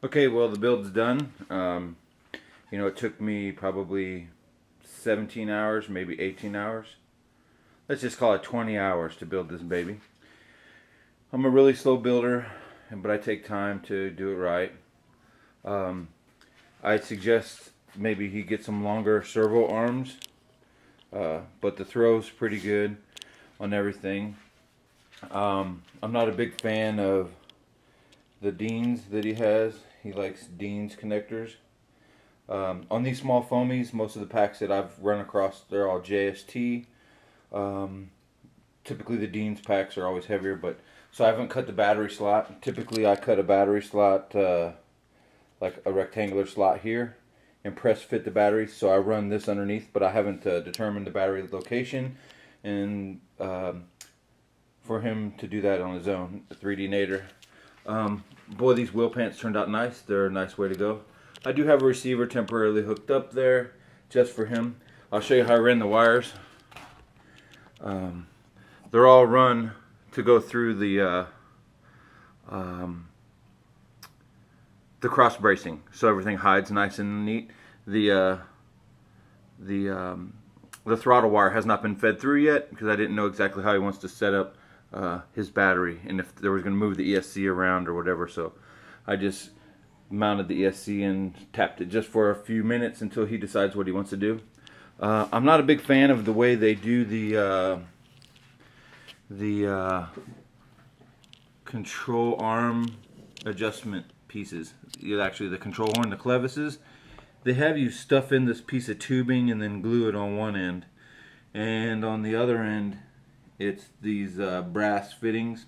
Okay, well, the build's done. It took me probably 17 hours, maybe 18 hours. Let's just call it 20 hours to build this baby. I'm a really slow builder, but I take time to do it right. I suggest maybe he get some longer servo arms, but the throw's pretty good on everything. I'm not a big fan of the Deans that he has. He likes Deans connectors. On these small foamies, most of the packs that I've run across, they're all JST. Typically the Deans packs are always heavier, so I haven't cut the battery slot. Typically I cut a battery slot, like a rectangular slot here, and press fit the battery. So I run this underneath, but I haven't determined the battery location, and for him to do that on his own, the 3D Nader. Boy, these wheel pants turned out nice. They're a nice way to go. I do have a receiver temporarily hooked up there just for him. I'll show you how I ran the wires. They're all run to go through the cross bracing, so everything hides nice and neat. The throttle wire has not been fed through yet because I didn't know exactly how he wants to set up his battery and if there was going to move the ESC around or whatever. So I just mounted the ESC and tapped it just for a few minutes until he decides what he wants to do. I'm not a big fan of the way they do the control arm adjustment pieces. Actually, the control horn, the clevises, they have you stuff in this piece of tubing and then glue it on one end, and on the other end it's these brass fittings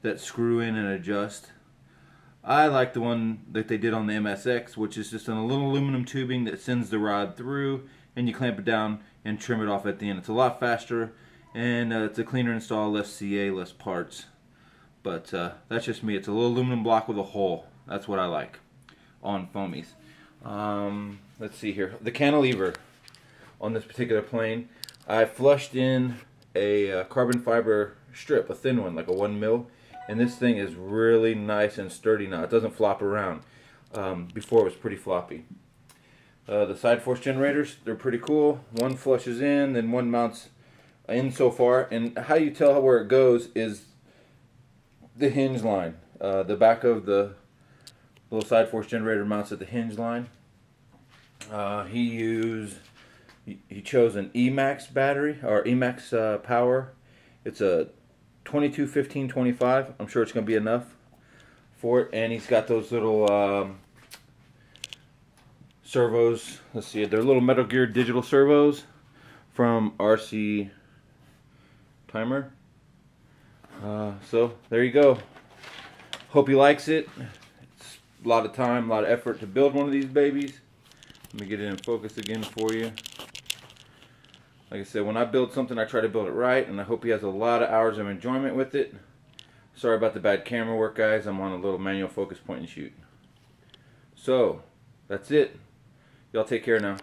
that screw in and adjust. I like the one that they did on the MSX, which is just a little aluminum tubing that sends the rod through, and you clamp it down and trim it off at the end. It's a lot faster, and it's a cleaner install, less CA, less parts. But that's just me. It's a little aluminum block with a hole. That's what I like on foamies. Let's see here. The cantilever on this particular plane, I flushed in a carbon fiber strip, a thin one, like a 1 mil. And this thing is really nice and sturdy now. It doesn't flop around. Before it was pretty floppy. The side force generators, they're pretty cool. One flushes in, then one mounts in so far. And how you tell where it goes is the hinge line. The back of the little side force generator mounts at the hinge line. He chose an Emax battery, or Emax power. It's a 22-15-25. I'm sure it's going to be enough for it. And he's got those little servos. Let's see, they're little Metal Gear digital servos from RC Timer. So there you go. Hope he likes it. It's a lot of time, a lot of effort to build one of these babies. Let me get it in focus again for you. Like I said, when I build something, I try to build it right, and I hope he has a lot of hours of enjoyment with it. Sorry about the bad camera work, guys. I'm on a little manual focus point and shoot. So, that's it. Y'all take care now.